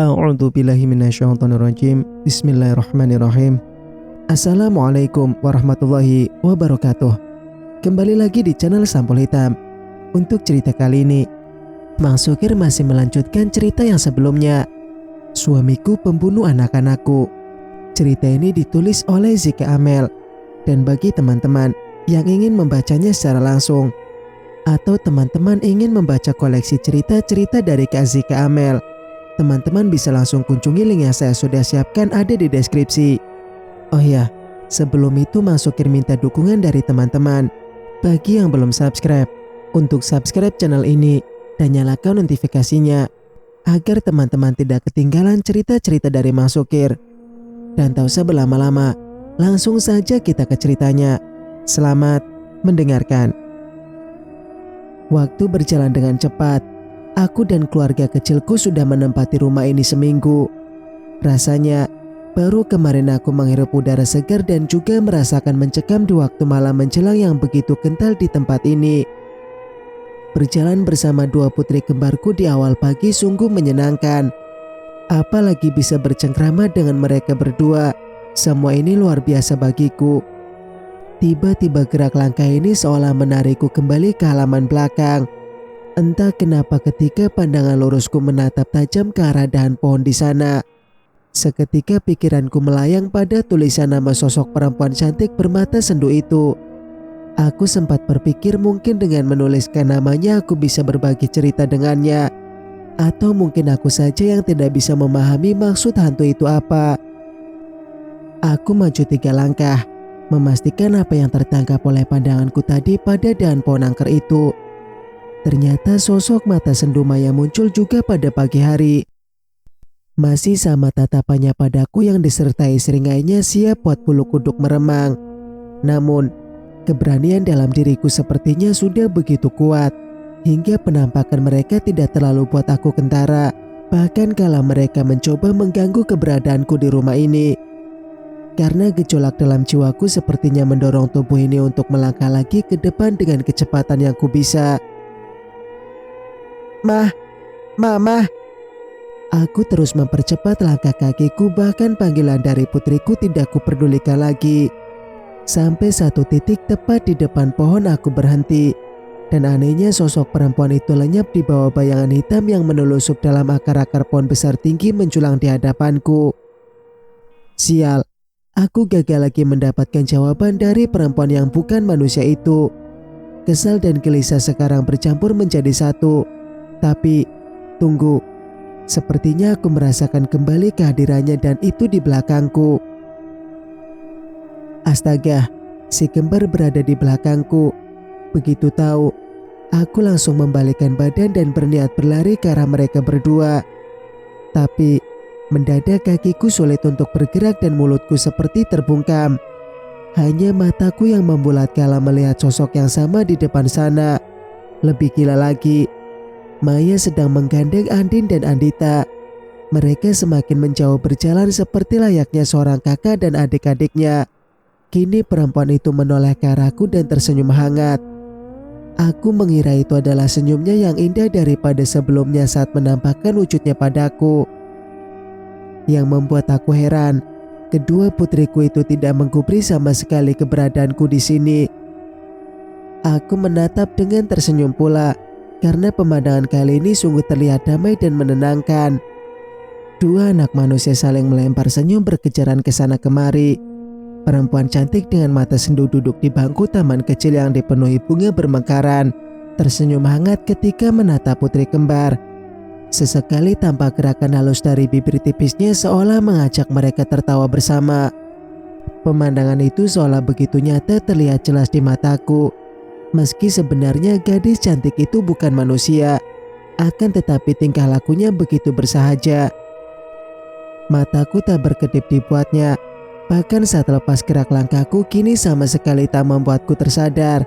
A'udzu billahi minasyaitonir rajim. Bismillahirrahmanirrahim. Assalamualaikum warahmatullahi wabarakatuh. Kembali lagi di channel Sampul Hitam. Untuk cerita kali ini, Mang Sukir masih melanjutkan cerita yang sebelumnya. Suamiku pembunuh anak-anakku. Cerita ini ditulis oleh Zika Amel. Dan bagi teman-teman yang ingin membacanya secara langsung, atau teman-teman ingin membaca koleksi cerita-cerita dari Kak Zika Amel, teman-teman bisa langsung kunjungi link yang saya sudah siapkan ada di deskripsi. Oh ya, sebelum itu Mang Sukir minta dukungan dari teman-teman. Bagi yang belum subscribe, untuk subscribe channel ini dan nyalakan notifikasinya agar teman-teman tidak ketinggalan cerita-cerita dari Mang Sukir. Dan tak usah berlama-lama, langsung saja kita ke ceritanya. Selamat mendengarkan. Waktu berjalan dengan cepat. Aku dan keluarga kecilku sudah menempati rumah ini seminggu. Rasanya baru kemarin aku menghirup udara segar dan juga merasakan mencekam di waktu malam menjelang yang begitu kental di tempat ini. Berjalan bersama dua putri kembarku di awal pagi sungguh menyenangkan. Apalagi bisa bercengkrama dengan mereka berdua. Semua ini luar biasa bagiku. Tiba-tiba gerak langkah ini seolah menarikku kembali ke halaman belakang. Entah kenapa ketika pandangan lurusku menatap tajam ke arah dahan pohon di sana, seketika pikiranku melayang pada tulisan nama sosok perempuan cantik bermata sendu itu. Aku sempat berpikir mungkin dengan menuliskan namanya aku bisa berbagi cerita dengannya. Atau mungkin aku saja yang tidak bisa memahami maksud hantu itu apa. Aku maju 3 langkah, memastikan apa yang tertangkap oleh pandanganku tadi pada dahan pohon angker itu. Ternyata sosok mata sendu Maya muncul juga pada pagi hari. Masih sama tatapannya padaku yang disertai seringainya siap buat bulu kuduk meremang. Namun, keberanian dalam diriku sepertinya sudah begitu kuat, hingga penampakan mereka tidak terlalu buat aku kentara, bahkan kala mereka mencoba mengganggu keberadaanku di rumah ini. Karena gejolak dalam jiwaku sepertinya mendorong tubuh ini untuk melangkah lagi ke depan dengan kecepatan yang ku bisa. Mama. Aku terus mempercepat langkah kakiku, bahkan panggilan dari putriku tidak kuperdulikan lagi. Sampai satu titik tepat di depan pohon aku berhenti. Dan anehnya sosok perempuan itu lenyap di bawah bayangan hitam yang menelusup dalam akar-akar pohon besar tinggi menjulang di hadapanku. Sial, aku gagal lagi mendapatkan jawaban dari perempuan yang bukan manusia itu. Kesal dan gelisah sekarang bercampur menjadi satu. Tapi, tunggu. Sepertinya aku merasakan kembali kehadirannya dan itu di belakangku. Astaga, si kembar berada di belakangku. Begitu tahu, aku langsung membalikkan badan dan berniat berlari ke arah mereka berdua. Tapi, mendadak kakiku sulit untuk bergerak dan mulutku seperti terbungkam. Hanya mataku yang membulat kala melihat sosok yang sama di depan sana. Lebih gila lagi, Maya sedang menggandeng Andin dan Andita. Mereka semakin menjauh berjalan seperti layaknya seorang kakak dan adik-adiknya. Kini perempuan itu menoleh ke arahku dan tersenyum hangat. Aku mengira itu adalah senyumnya yang indah daripada sebelumnya saat menampakkan wujudnya padaku. Yang membuat aku heran, kedua putriku itu tidak menggubris sama sekali keberadaanku di sini. Aku menatap dengan tersenyum pula. Karena pemandangan kali ini sungguh terlihat damai dan menenangkan. Dua anak manusia saling melempar senyum berkejaran ke sana kemari. Perempuan cantik dengan mata sendu duduk di bangku taman kecil yang dipenuhi bunga bermekaran, tersenyum hangat ketika menatap putri kembar. Sesekali tampak gerakan halus dari bibir tipisnya seolah mengajak mereka tertawa bersama. Pemandangan itu seolah begitu nyata terlihat jelas di mataku. Meski sebenarnya gadis cantik itu bukan manusia, akan tetapi tingkah lakunya begitu bersahaja. Mataku tak berkedip dibuatnya, bahkan saat lepas gerak langkahku kini sama sekali tak membuatku tersadar.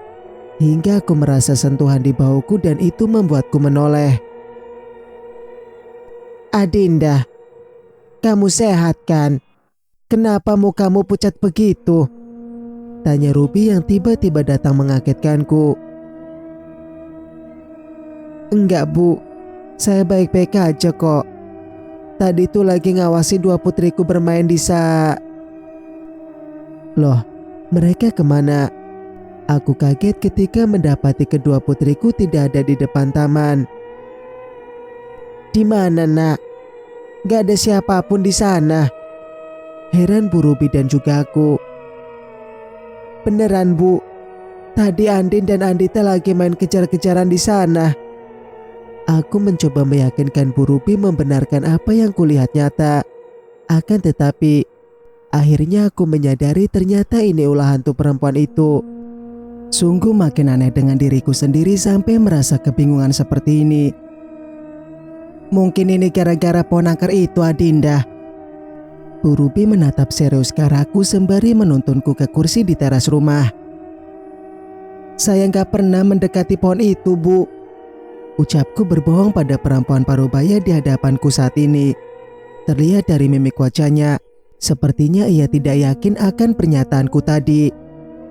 Hingga aku merasa sentuhan di bahuku dan itu membuatku menoleh. Adinda, kamu sehat kan? Kenapa mukamu pucat begitu? Tanya Ruby yang tiba-tiba datang mengagetkanku. Enggak Bu, saya baik-baik aja kok. Tadi tuh lagi ngawasi dua putriku bermain di Loh, mereka kemana? Aku kaget ketika mendapati kedua putriku tidak ada di depan taman. Di mana, Nak? Gak ada siapapun di sana. Heran Bu Ruby dan juga aku. Beneran, Bu. Tadi Andin dan Andita lagi main kejar-kejaran di sana. Aku mencoba meyakinkan Bu Ruby membenarkan apa yang kulihat nyata. Akan tetapi, akhirnya aku menyadari ternyata ini ulah hantu perempuan itu. Sungguh makin aneh dengan diriku sendiri sampai merasa kebingungan seperti ini. Mungkin ini gara-gara ponaker itu, Adinda. Bu Ruby menatap serius ke arahku sembari menuntunku ke kursi di teras rumah. Saya nggak pernah mendekati pohon itu, Bu. Ucapku berbohong pada perempuan parubaya di hadapanku saat ini. Terlihat dari mimik wajahnya, sepertinya ia tidak yakin akan pernyataanku tadi.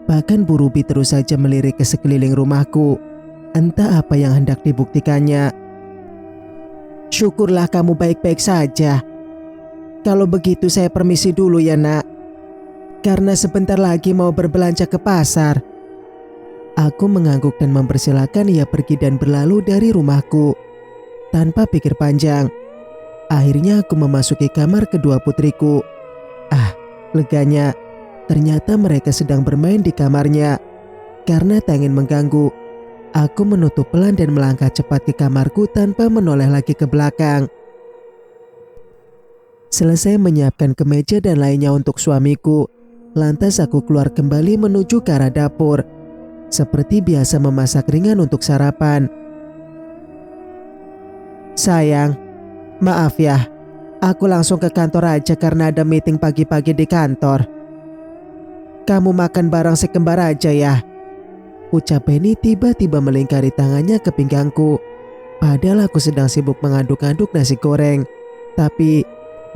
Bahkan Bu Ruby terus saja melirik ke sekeliling rumahku. Entah apa yang hendak dibuktikannya. Syukurlah kamu baik-baik saja. Kalau begitu saya permisi dulu ya, Nak. Karena sebentar lagi mau berbelanja ke pasar. Aku mengangguk dan mempersilahkan ia pergi dan berlalu dari rumahku. Tanpa pikir panjang, akhirnya aku memasuki kamar kedua putriku. Leganya, ternyata mereka sedang bermain di kamarnya. Karena tak ingin mengganggu, aku menutup pelan dan melangkah cepat ke kamarku tanpa menoleh lagi ke belakang. Selesai menyiapkan kemeja dan lainnya untuk suamiku, lantas aku keluar kembali menuju ke arah dapur. Seperti biasa memasak ringan untuk sarapan. Sayang, maaf ya. Aku langsung ke kantor aja karena ada meeting pagi-pagi di kantor. Kamu makan bareng si kembar aja ya. Ucap Benny tiba-tiba melingkari tangannya ke pinggangku. Padahal aku sedang sibuk mengaduk-aduk nasi goreng. Tapi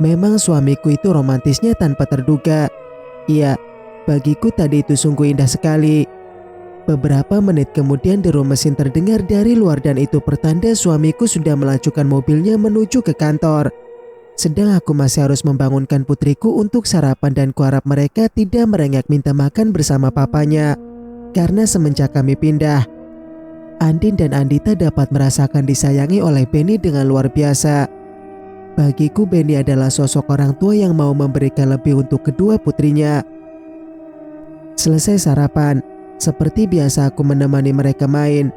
memang suamiku itu romantisnya tanpa terduga. Iya, bagiku tadi itu sungguh indah sekali. Beberapa menit kemudian deru mesin terdengar dari luar dan itu pertanda suamiku sudah melajukan mobilnya menuju ke kantor. Sedang aku masih harus membangunkan putriku untuk sarapan dan kuharap mereka tidak merengek minta makan bersama papanya. Karena semenjak kami pindah, Andin dan Andita dapat merasakan disayangi oleh Benny dengan luar biasa. Bagiku Benny adalah sosok orang tua yang mau memberikan lebih untuk kedua putrinya. Selesai sarapan, seperti biasa aku menemani mereka main.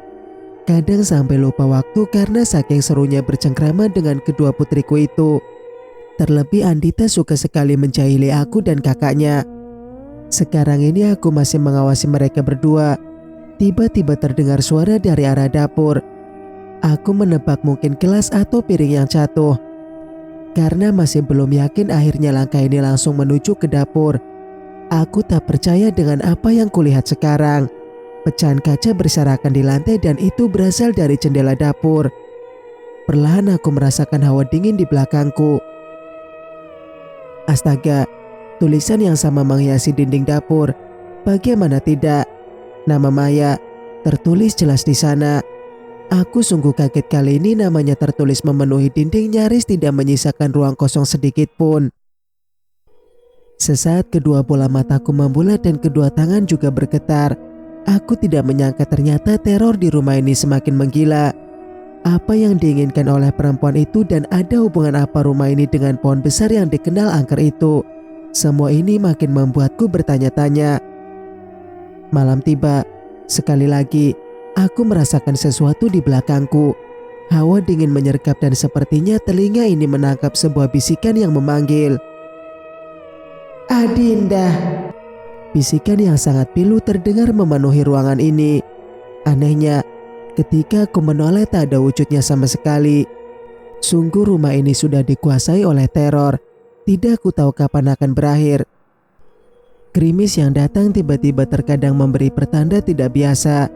Kadang sampai lupa waktu karena saking serunya bercengkrama dengan kedua putriku itu. Terlebih Andita suka sekali menjahili aku dan kakaknya. Sekarang ini aku masih mengawasi mereka berdua. Tiba-tiba terdengar suara dari arah dapur. Aku menebak mungkin gelas atau piring yang jatuh. Karena masih belum yakin akhirnya langkah ini langsung menuju ke dapur. Aku tak percaya dengan apa yang kulihat sekarang. Pecahan kaca berserakan di lantai dan itu berasal dari jendela dapur. Perlahan aku merasakan hawa dingin di belakangku. Astaga, tulisan yang sama menghiasi dinding dapur. Bagaimana tidak? Nama Maya tertulis jelas di sana. Aku sungguh kaget kali ini namanya tertulis memenuhi dinding nyaris tidak menyisakan ruang kosong sedikit pun. Sesaat kedua bola mataku membulat dan kedua tangan juga bergetar. Aku tidak menyangka ternyata teror di rumah ini semakin menggila. Apa yang diinginkan oleh perempuan itu dan ada hubungan apa rumah ini dengan pohon besar yang dikenal angker itu? Semua ini makin membuatku bertanya-tanya. Malam tiba, sekali lagi aku merasakan sesuatu di belakangku. Hawa dingin menyergap dan sepertinya telinga ini menangkap sebuah bisikan yang memanggil. Adinda. Bisikan yang sangat pilu terdengar memenuhi ruangan ini. Anehnya, ketika aku menoleh tak ada wujudnya sama sekali. Sungguh rumah ini sudah dikuasai oleh teror. Tidak aku tahu kapan akan berakhir. Gerimis yang datang tiba-tiba terkadang memberi pertanda tidak biasa.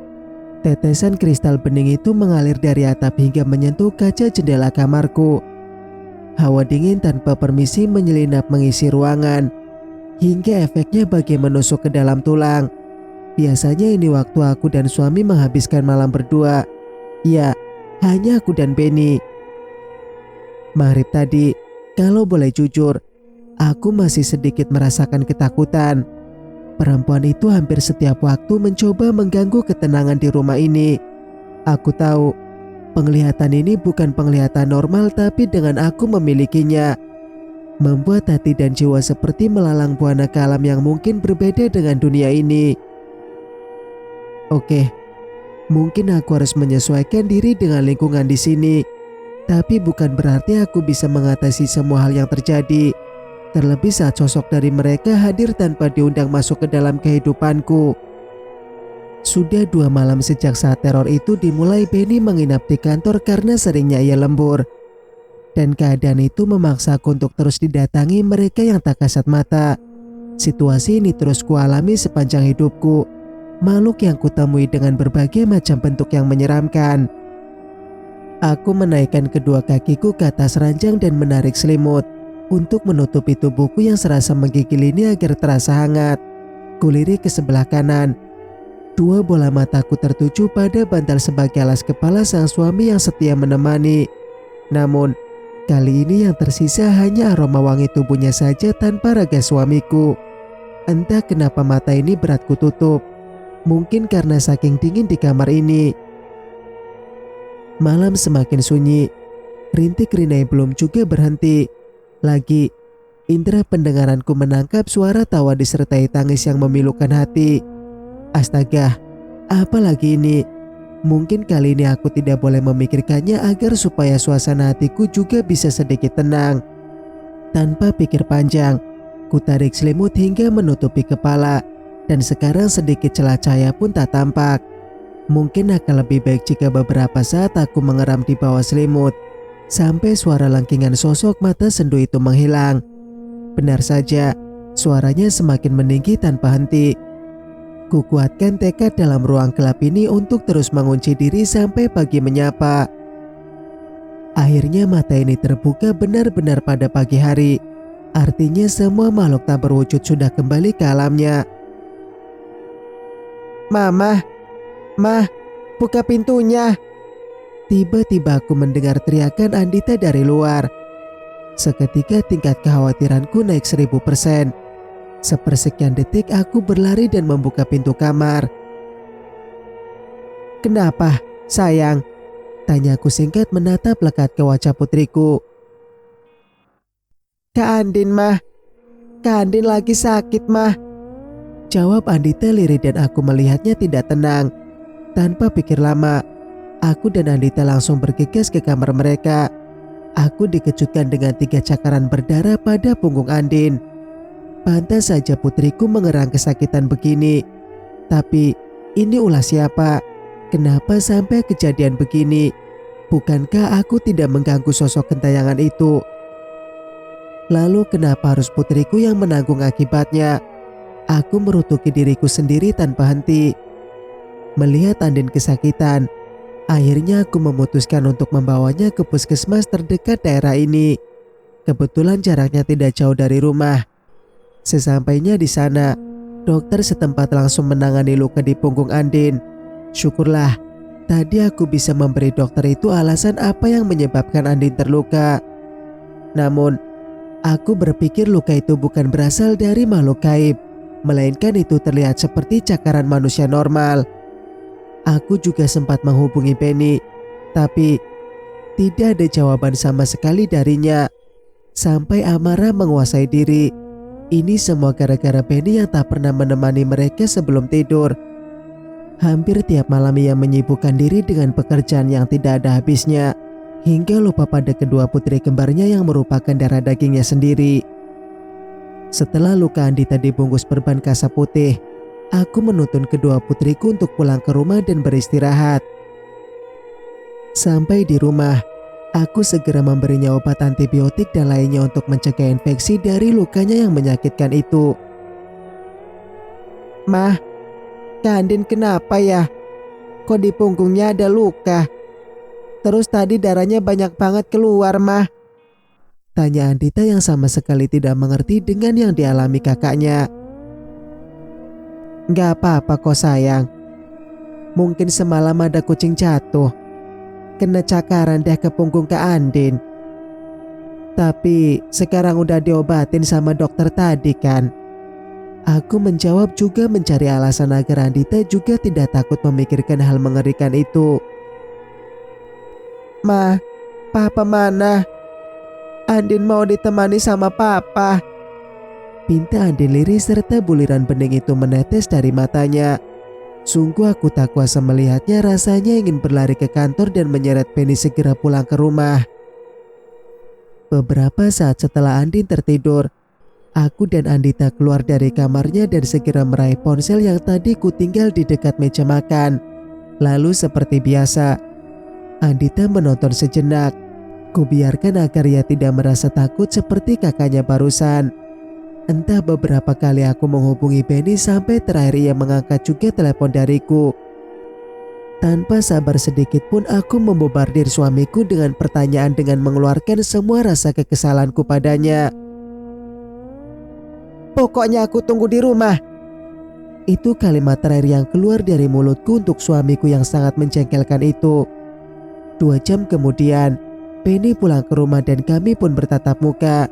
Tetesan kristal bening itu mengalir dari atap hingga menyentuh kaca jendela kamarku. Hawa dingin tanpa permisi menyelinap mengisi ruangan. Hingga efeknya bagai menusuk ke dalam tulang. Biasanya ini waktu aku dan suami menghabiskan malam berdua. Ya, hanya aku dan Benny. Maghrib tadi, Kalau boleh jujur, aku masih sedikit merasakan ketakutan. Perempuan itu hampir setiap waktu mencoba mengganggu ketenangan di rumah ini. Aku tahu, penglihatan ini bukan penglihatan normal, tapi dengan aku memilikinya, membuat hati dan jiwa seperti melalang buana ke alam yang mungkin berbeda dengan dunia ini. Oke, mungkin aku harus menyesuaikan diri dengan lingkungan di sini, tapi bukan berarti aku bisa mengatasi semua hal yang terjadi. Terlebih saat sosok dari mereka hadir tanpa diundang masuk ke dalam kehidupanku. Sudah 2 malam sejak saat teror itu dimulai, Benny menginap di kantor karena seringnya ia lembur. Dan keadaan itu memaksa aku untuk terus didatangi mereka yang tak kasat mata. Situasi ini terus kualami sepanjang hidupku. Makhluk yang kutemui dengan berbagai macam bentuk yang menyeramkan. Aku menaikkan kedua kakiku ke atas ranjang dan menarik selimut untuk menutupi tubuhku yang serasa menggigil ini agar terasa hangat. Kulirik ke sebelah kanan. 2 bola mataku tertuju pada bantal sebagai alas kepala sang suami yang setia menemani. Namun, kali ini yang tersisa hanya aroma wangi tubuhnya saja tanpa raga suamiku. Entah kenapa mata ini berat kututup. Mungkin karena saking dingin di kamar ini. Malam semakin sunyi. Rintik rinai belum juga berhenti. Lagi, indera pendengaranku menangkap suara tawa disertai tangis yang memilukan hati. Astaga, apa lagi ini? Mungkin kali ini aku tidak boleh memikirkannya agar supaya suasana hatiku juga bisa sedikit tenang. Tanpa pikir panjang, ku tarik selimut hingga menutupi kepala, dan sekarang sedikit celah cahaya pun tak tampak. Mungkin akan lebih baik jika beberapa saat aku mengeram di bawah selimut sampai suara langkingan sosok mata sendu itu menghilang. Benar saja, suaranya semakin meninggi tanpa henti. Kukuatkan tekad dalam ruang gelap ini untuk terus mengunci diri sampai pagi menyapa. Akhirnya mata ini terbuka benar-benar pada pagi hari. Artinya semua makhluk tak berwujud sudah kembali ke alamnya. Mama, Ma, buka pintunya. Tiba-tiba aku mendengar teriakan Andita dari luar. Seketika tingkat kekhawatiranku naik 1000%. Sepersekian detik aku berlari dan membuka pintu kamar. Kenapa, sayang? Tanyaku singkat menatap lekat ke wajah putriku. Kak Andin, Mah. Kak Andin lagi sakit, Mah. Jawab Andita lirih dan aku melihatnya tidak tenang. Tanpa pikir lama, aku dan Andita langsung bergegas ke kamar mereka. Aku dikejutkan dengan 3 cakaran berdarah pada punggung Andin. Pantas saja putriku mengerang kesakitan begini. Tapi ini ulah siapa? Kenapa sampai kejadian begini? Bukankah aku tidak mengganggu sosok gentayangan itu? Lalu kenapa harus putriku yang menanggung akibatnya? Aku merutuki diriku sendiri tanpa henti. Melihat Andin kesakitan, akhirnya aku memutuskan untuk membawanya ke puskesmas terdekat daerah ini. Kebetulan jaraknya tidak jauh dari rumah. Sesampainya di sana, dokter setempat langsung menangani luka di punggung Andin. Syukurlah, tadi aku bisa memberi dokter itu alasan apa yang menyebabkan Andin terluka. Namun, aku berpikir luka itu bukan berasal dari makhluk gaib, melainkan itu terlihat seperti cakaran manusia normal. Aku juga sempat menghubungi Benny, tapi tidak ada jawaban sama sekali darinya. Sampai amarah menguasai diri. Ini semua gara-gara Benny yang tak pernah menemani mereka sebelum tidur. Hampir tiap malam ia menyibukkan diri dengan pekerjaan yang tidak ada habisnya, hingga lupa pada kedua putri kembarnya yang merupakan darah dagingnya sendiri. Setelah luka Andita dibungkus perban kasa putih, aku menuntun kedua putriku untuk pulang ke rumah dan beristirahat. Sampai di rumah, aku segera memberinya obat antibiotik dan lainnya untuk mencegah infeksi dari lukanya yang menyakitkan itu. Mah, Kak Andin kenapa ya? Kok di punggungnya ada luka? Terus tadi darahnya banyak banget keluar, Mah. Tanya Andita yang sama sekali tidak mengerti dengan yang dialami kakaknya. Gak apa-apa kok sayang. Mungkin semalam ada kucing jatuh, kena cakaran deh ke punggung Kak Andin. Tapi sekarang udah diobatin sama dokter tadi kan? Aku menjawab juga mencari alasan agar Andita juga tidak takut memikirkan hal mengerikan itu. Ma, papa mana? Andin mau ditemani sama papa. Pinta Andin lirih serta buliran bening itu menetes dari matanya. Sungguh aku tak kuasa melihatnya, rasanya ingin berlari ke kantor dan menyeret Penny segera pulang ke rumah. Beberapa saat setelah Andin tertidur, aku dan Andita keluar dari kamarnya dan segera meraih ponsel yang tadi kutinggal di dekat meja makan. Lalu seperti biasa, Andita menonton sejenak. Kubiarkan agar ia tidak merasa takut seperti kakaknya barusan. Entah beberapa kali aku menghubungi Benny sampai terakhir ia mengangkat juga telepon dariku. Tanpa sabar sedikit pun aku membombardir suamiku dengan pertanyaan dengan mengeluarkan semua rasa kekesalanku padanya. Pokoknya aku tunggu di rumah. Itu kalimat terakhir yang keluar dari mulutku untuk suamiku yang sangat menjengkelkan itu. 2 jam kemudian, Penny pulang ke rumah dan kami pun bertatap muka.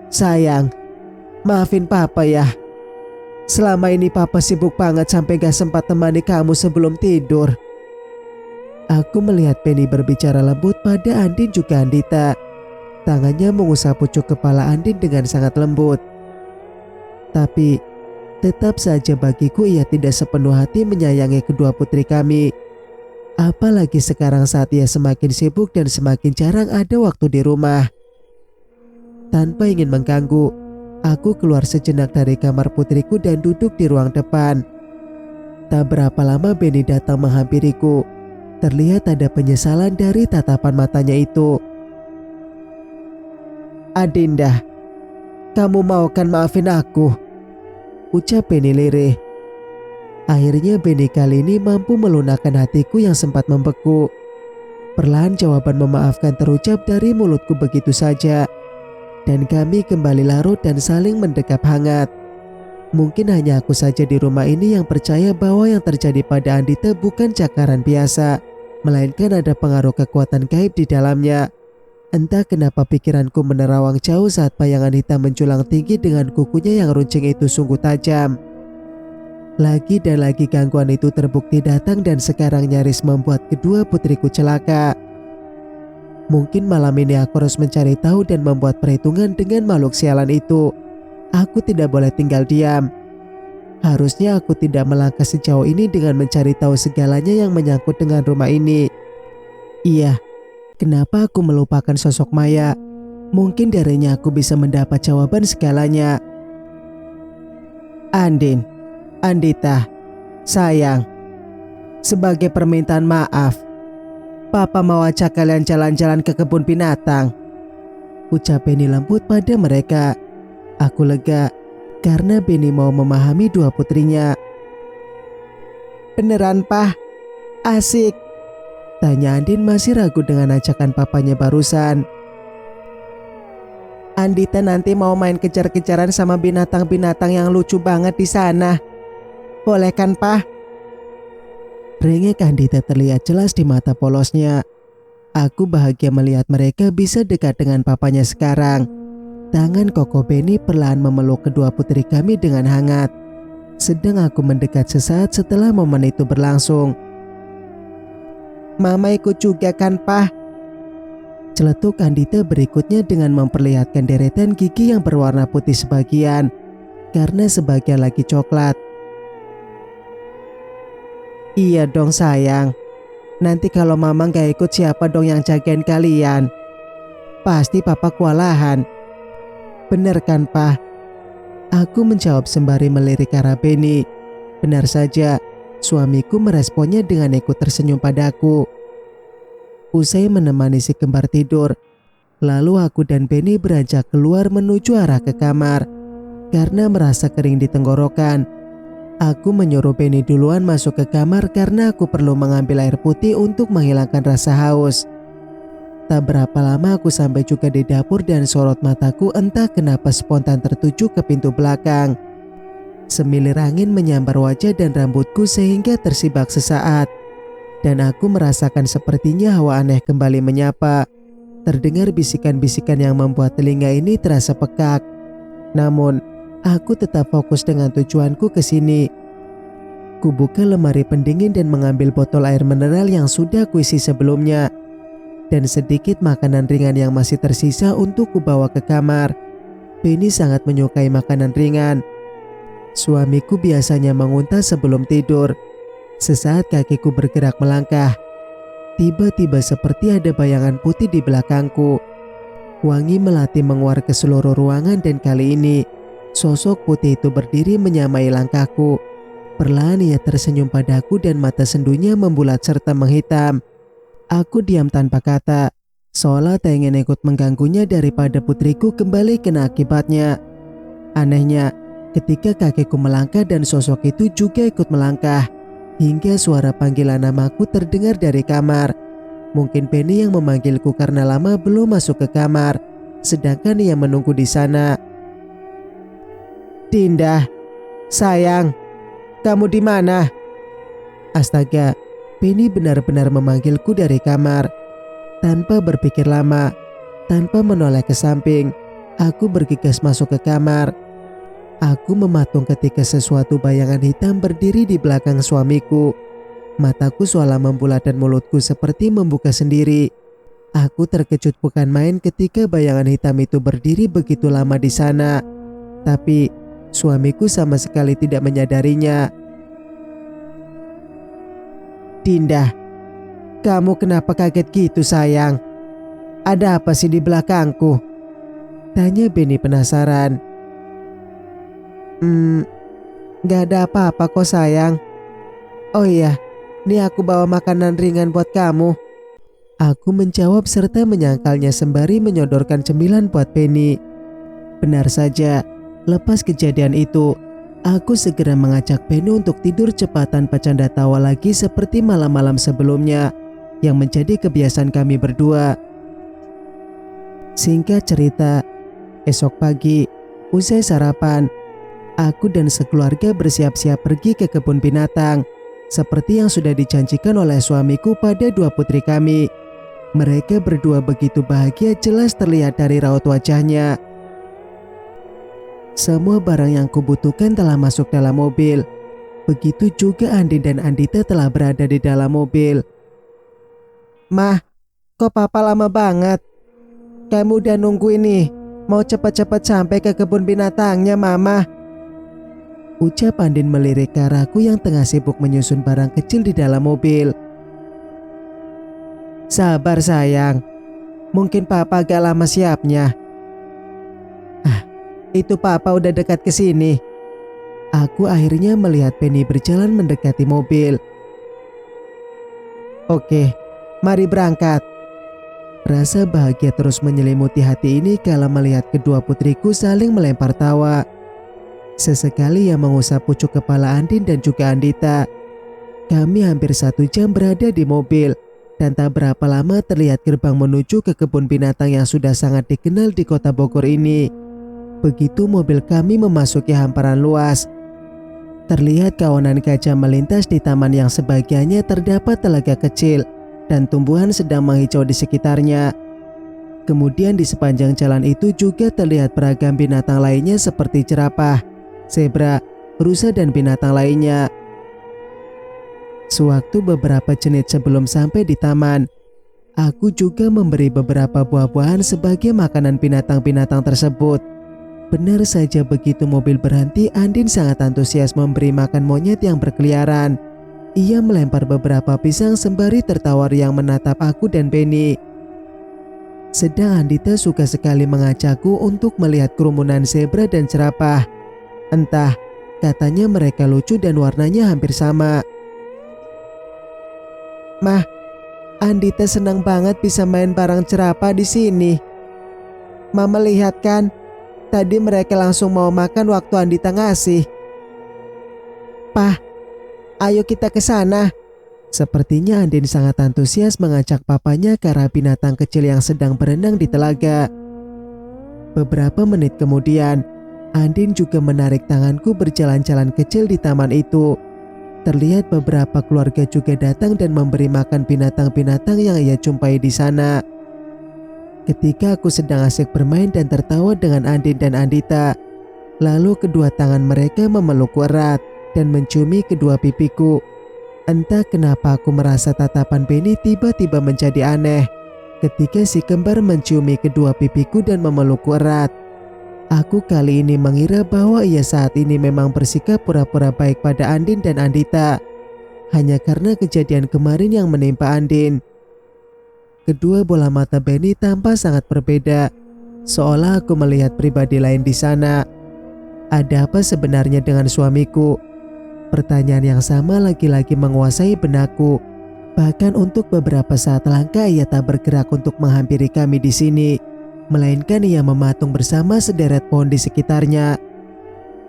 Sayang, maafin papa ya. Selama ini papa sibuk banget sampai gak sempat temani kamu sebelum tidur. Aku melihat Penny berbicara lembut pada Andin juga Andita. Tangannya mengusap pucuk kepala Andin dengan sangat lembut. Tapi tetap saja bagiku ia tidak sepenuh hati menyayangi kedua putri kami. Apalagi sekarang saat ia semakin sibuk dan semakin jarang ada waktu di rumah. Tanpa ingin mengganggu, aku keluar sejenak dari kamar putriku dan duduk di ruang depan. Tak berapa lama Benny datang menghampiriku. Terlihat ada penyesalan dari tatapan matanya itu. Adinda, kamu mau kan maafin aku? Ucap Benny lirih. Akhirnya Benny kali ini mampu melunakkan hatiku yang sempat membeku. Perlahan jawaban memaafkan terucap dari mulutku begitu saja. Dan kami kembali larut dan saling mendekap hangat. Mungkin hanya aku saja di rumah ini yang percaya bahwa yang terjadi pada Andita bukan cakaran biasa, melainkan ada pengaruh kekuatan gaib di dalamnya. Entah kenapa pikiranku menerawang jauh saat bayangan hitam menjulang tinggi dengan kukunya yang runcing itu sungguh tajam. Lagi dan lagi gangguan itu terbukti datang dan sekarang nyaris membuat kedua putriku celaka. Mungkin malam ini aku harus mencari tahu dan membuat perhitungan dengan makhluk sialan itu. Aku tidak boleh tinggal diam. Harusnya aku tidak melangkah sejauh ini dengan mencari tahu segalanya yang menyangkut dengan rumah ini. Iya, kenapa aku melupakan sosok Maya? Mungkin darinya aku bisa mendapat jawaban segalanya. Andin, Andita, sayang, sebagai permintaan maaf, Papa mau ajak kalian jalan-jalan ke kebun binatang. Ucap Benny lembut pada mereka. Aku lega karena Benny mau memahami dua putrinya. Beneran, Pak? Asik? Tanya Andin masih ragu dengan ajakan papanya barusan. Andita nanti mau main kejar-kejaran sama binatang-binatang yang lucu banget di sana. Boleh kan, Pak? Rengek Andita terlihat jelas di mata polosnya. Aku bahagia melihat mereka bisa dekat dengan papanya sekarang. Tangan kokoh Benny perlahan memeluk kedua putri kami dengan hangat. Sedang aku mendekat sesaat setelah momen itu berlangsung. Mama ikut juga kan, Pak? Celetuk Andita berikutnya dengan memperlihatkan deretan gigi yang berwarna putih sebagian, karena sebagian lagi coklat. Iya dong sayang. Nanti kalau mama gak ikut siapa dong yang jagain kalian? Pasti papa kewalahan. Bener kan, Pak? Aku menjawab sembari melirik arah Benny. Benar saja, suamiku meresponnya dengan ikut tersenyum padaku. Usai menemani si kembar tidur, lalu aku dan Benny beranjak keluar menuju arah ke kamar. Karena merasa kering di tenggorokan, aku menyuruh Benny duluan masuk ke kamar karena aku perlu mengambil air putih untuk menghilangkan rasa haus. Tak berapa lama aku sampai juga di dapur dan sorot mataku entah kenapa spontan tertuju ke pintu belakang. Semilir angin menyambar wajah dan rambutku sehingga tersibak sesaat. Dan aku merasakan sepertinya hawa aneh kembali menyapa. Terdengar bisikan-bisikan yang membuat telinga ini terasa pekak. Namun, aku tetap fokus dengan tujuanku ke sini. Kubuka lemari pendingin dan mengambil botol air mineral yang sudah kuisi sebelumnya. Dan sedikit makanan ringan yang masih tersisa untuk kubawa ke kamar. Penny sangat menyukai makanan ringan. Suamiku biasanya menguntal sebelum tidur. Sesaat kakiku bergerak melangkah. Tiba-tiba seperti ada bayangan putih di belakangku. Wangi melati menguar ke seluruh ruangan dan kali ini sosok putih itu berdiri menyamai langkahku. Perlahan ia tersenyum padaku dan mata sendunya membulat serta menghitam. Aku diam tanpa kata, seolah tak ingin ikut mengganggunya daripada putriku kembali kena akibatnya. Anehnya, ketika kakiku melangkah dan sosok itu juga ikut melangkah, hingga suara panggilan namaku terdengar dari kamar. Mungkin Penny yang memanggilku karena lama belum masuk ke kamar, sedangkan ia menunggu di sana. "Dinda, sayang, kamu di mana?" Astaga, Penny benar-benar memanggilku dari kamar. Tanpa berpikir lama, tanpa menoleh ke samping, aku bergegas masuk ke kamar. Aku mematung ketika sesuatu bayangan hitam berdiri di belakang suamiku. Mataku seolah membulat dan mulutku seperti membuka sendiri. Aku terkejut bukan main ketika bayangan hitam itu berdiri begitu lama di sana. Tapi suamiku sama sekali tidak menyadarinya. "Dinda, kamu kenapa kaget gitu sayang? Ada apa sih di belakangku?" tanya Benny penasaran. Gak ada apa-apa kok sayang. Oh iya, nih aku bawa makanan ringan buat kamu." Aku menjawab serta menyangkalnya sembari menyodorkan cemilan buat Penny. Benar saja, lepas kejadian itu, aku segera mengajak Penny untuk tidur cepat tanpa canda tawa lagi seperti malam-malam sebelumnya, yang menjadi kebiasaan kami berdua. Singkat cerita, esok pagi, usai sarapan, aku dan sekeluarga bersiap-siap pergi ke kebun binatang, seperti yang sudah dijanjikan oleh suamiku pada dua putri kami. Mereka berdua begitu bahagia, jelas terlihat dari raut wajahnya. Semua barang yang kubutuhkan telah masuk dalam mobil. Begitu juga Andin dan Andita telah berada di dalam mobil. "Mah, kok papa lama banget? Kamu udah nunggu ini. Mau cepat-cepat sampai ke kebun binatangnya, mama?" ucap Andin melirik ke arahku yang tengah sibuk menyusun barang kecil di dalam mobil. "Sabar sayang, mungkin papa agak lama siapnya." Itu papa udah dekat ke sini." Aku akhirnya melihat Penny berjalan mendekati mobil. "Oke, mari berangkat." Rasa bahagia terus menyelimuti hati ini kala melihat kedua putriku saling melempar tawa. Sesekali ia mengusap pucuk kepala Andin dan juga Andita. Kami hampir 1 jam berada di mobil, dan tak berapa lama terlihat gerbang menuju ke kebun binatang yang sudah sangat dikenal di kota Bogor ini. Begitu mobil kami memasuki hamparan luas, terlihat kawanan gajah melintas di taman yang sebagiannya terdapat telaga kecil dan tumbuhan sedang menghijau di sekitarnya. Kemudian di sepanjang jalan itu juga terlihat beragam binatang lainnya seperti jerapah, zebra, rusa dan binatang lainnya. Sewaktu beberapa menit sebelum sampai di taman, aku juga memberi beberapa buah-buahan sebagai makanan binatang-binatang tersebut. Benar saja begitu mobil berhenti, Andin sangat antusias memberi makan monyet yang berkeliaran. Ia melempar beberapa pisang sembari tertawa riang menatap aku dan Penny. Sedang Andita suka sekali mengajakku untuk melihat kerumunan zebra dan jerapah. Entah, katanya mereka lucu dan warnanya hampir sama. "Mah, Andita senang banget bisa main bareng jerapah di sini. Mama lihat kan? Tadi mereka langsung mau makan waktu Andita ngasih." "Pah, ayo kita ke sana." Sepertinya Andin sangat antusias mengajak papanya ke arah binatang kecil yang sedang berenang di telaga. Beberapa menit kemudian, Andin juga menarik tanganku berjalan-jalan kecil di taman itu. Terlihat beberapa keluarga juga datang dan memberi makan binatang-binatang yang ia jumpai di sana. ketika aku sedang asik bermain dan tertawa dengan Andin dan Andita. Lalu kedua tangan mereka memelukku erat dan menciumi kedua pipiku. Entah kenapa aku merasa tatapan Benny tiba-tiba menjadi aneh ketika si kembar menciumi kedua pipiku dan memelukku erat. Aku kali ini mengira bahwa ia saat ini memang bersikap pura-pura baik pada Andin dan Andita, hanya karena kejadian kemarin yang menimpa Andin. Kedua bola mata Benny tampak sangat berbeda, seolah aku melihat pribadi lain di sana. Ada apa sebenarnya dengan suamiku? Pertanyaan yang sama lagi-lagi menguasai benakku. Bahkan untuk beberapa saat langkah ia tak bergerak untuk menghampiri kami di sini, melainkan ia mematung bersama sederet pohon di sekitarnya.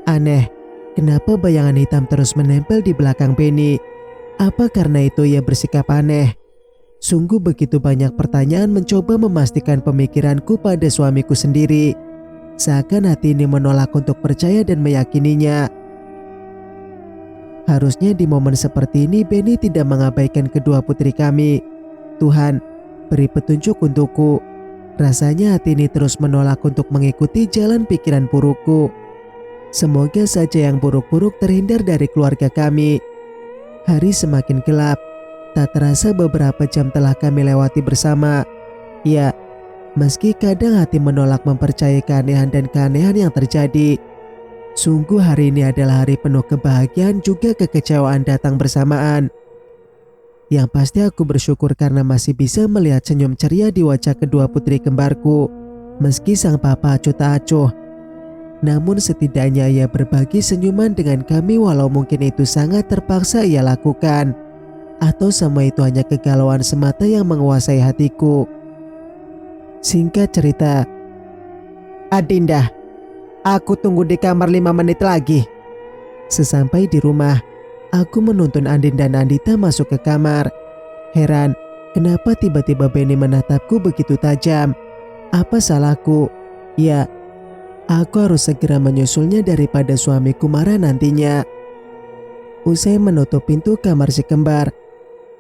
Aneh, kenapa bayangan hitam terus menempel di belakang Benny? Apa karena itu ia bersikap aneh? Sungguh begitu banyak pertanyaan mencoba memastikan pemikiranku pada suamiku sendiri. Seakan hati ini menolak untuk percaya dan meyakininya. Harusnya di momen seperti ini Benny tidak mengabaikan kedua putri kami. Tuhan, beri petunjuk untukku. Rasanya hati ini terus menolak untuk mengikuti jalan pikiran burukku. Semoga saja yang buruk-buruk terhindar dari keluarga kami. Hari semakin gelap. Tak terasa beberapa jam telah kami lewati bersama. Ya, meski kadang hati menolak mempercayai keanehan dan keanehan yang terjadi. Sungguh hari ini adalah hari penuh kebahagiaan juga kekecewaan datang bersamaan. Yang pasti aku bersyukur karena masih bisa melihat senyum ceria di wajah kedua putri kembarku. Meski sang papa acuh tak acuh. Namun setidaknya ia berbagi senyuman dengan kami walau mungkin itu sangat terpaksa ia lakukan. Atau semua itu hanya kegalauan semata yang menguasai hatiku. Singkat cerita, Adinda, aku tunggu di kamar 5 menit lagi. Sesampai di rumah, aku menuntun Andin dan Andita masuk ke kamar. Heran, kenapa tiba-tiba Benny menatapku begitu tajam? Apa salahku? Ya, aku harus segera menyusulnya daripada suamiku marah nantinya. Usai menutup pintu kamar si kembar,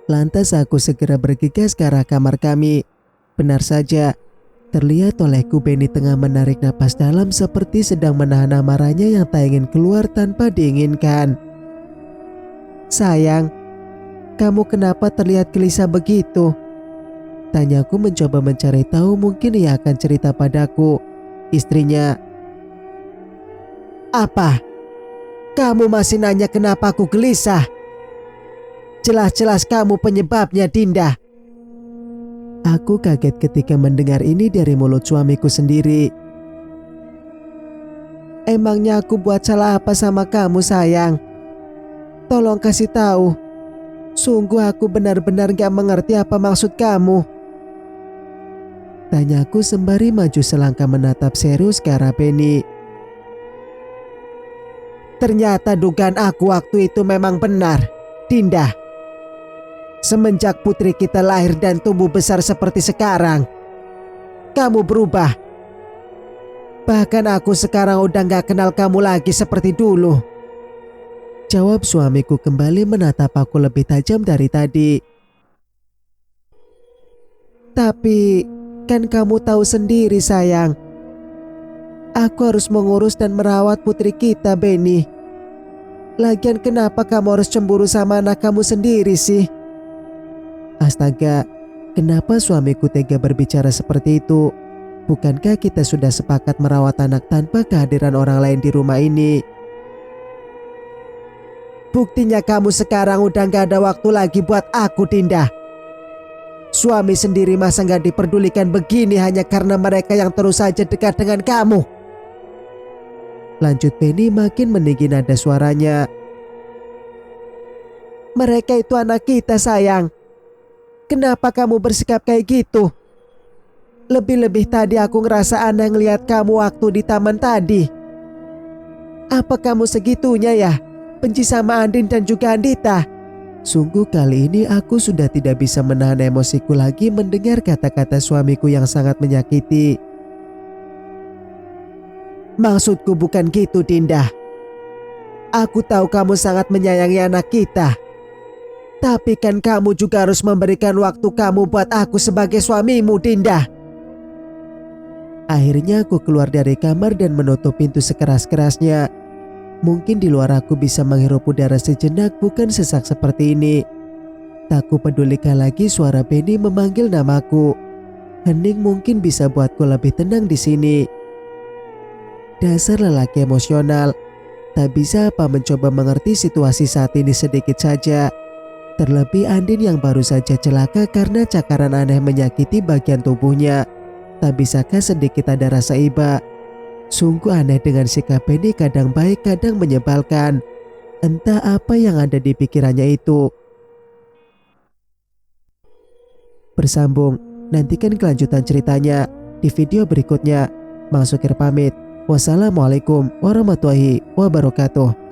lantas aku segera bergegas ke arah kamar kami. Benar saja, terlihat olehku Benny tengah menarik napas dalam seperti sedang menahan amarahnya yang tak ingin keluar tanpa diinginkan. Sayang, kamu kenapa terlihat gelisah begitu? Tanyaku mencoba mencari tahu, mungkin ia akan cerita padaku. Istrinya, apa? Kamu masih nanya kenapa aku gelisah? Jelas-jelas kamu penyebabnya, Dinda. Aku kaget ketika mendengar ini dari mulut suamiku sendiri. Emangnya aku buat salah apa sama kamu, sayang? Tolong kasih tahu. Sungguh aku benar-benar gak mengerti apa maksud kamu. Tanyaku sembari maju selangkah menatap serius ke arah Benny. Ternyata dugaan aku waktu itu memang benar, Dinda. Semenjak putri kita lahir dan tumbuh besar seperti sekarang, kamu berubah. Bahkan aku sekarang udah gak kenal kamu lagi seperti dulu. Jawab suamiku kembali menatap aku lebih tajam dari tadi. Tapi kan kamu tahu sendiri, sayang. Aku harus mengurus dan merawat putri kita, Benny. Lagian kenapa kamu harus cemburu sama anak kamu sendiri sih? Astaga, kenapa suamiku tega berbicara seperti itu? Bukankah kita sudah sepakat merawat anak tanpa kehadiran orang lain di rumah ini? Buktinya kamu sekarang udah gak ada waktu lagi buat aku, Dinda. Suami sendiri masa gak diperdulikan begini hanya karena mereka yang terus saja dekat dengan kamu? Lanjut Benny makin meninggi nada suaranya. Mereka itu anak kita, sayang. Kenapa kamu bersikap kayak gitu? Lebih-lebih tadi aku ngerasa aneh ngeliat kamu waktu di taman tadi. Apa kamu segitunya ya benci sama Andin dan juga Andita? Sungguh kali ini aku sudah tidak bisa menahan emosiku lagi mendengar kata-kata suamiku yang sangat menyakiti. Maksudku bukan gitu, Dinda. Aku tahu kamu sangat menyayangi anak kita. Tapi kan kamu juga harus memberikan waktu kamu buat aku sebagai suamimu, Dinda. Akhirnya aku keluar dari kamar dan menutup pintu sekeras-kerasnya. Mungkin di luar aku bisa menghirup udara sejenak, bukan sesak seperti ini. Tak kupedulikan lagi suara Benny memanggil namaku. Hening mungkin bisa buatku lebih tenang di sini. Dasar lelaki emosional. Tak bisa apa mencoba mengerti situasi saat ini sedikit saja. Terlebih Andin yang baru saja celaka karena cakaran aneh menyakiti bagian tubuhnya. Tak bisakah sedikit ada rasa iba? Sungguh aneh dengan sikap Benny, kadang baik kadang menyebalkan. Entah apa yang ada di pikirannya itu. Bersambung, nantikan kelanjutan ceritanya di video berikutnya. Mang Sukir pamit. Wassalamualaikum warahmatullahi wabarakatuh.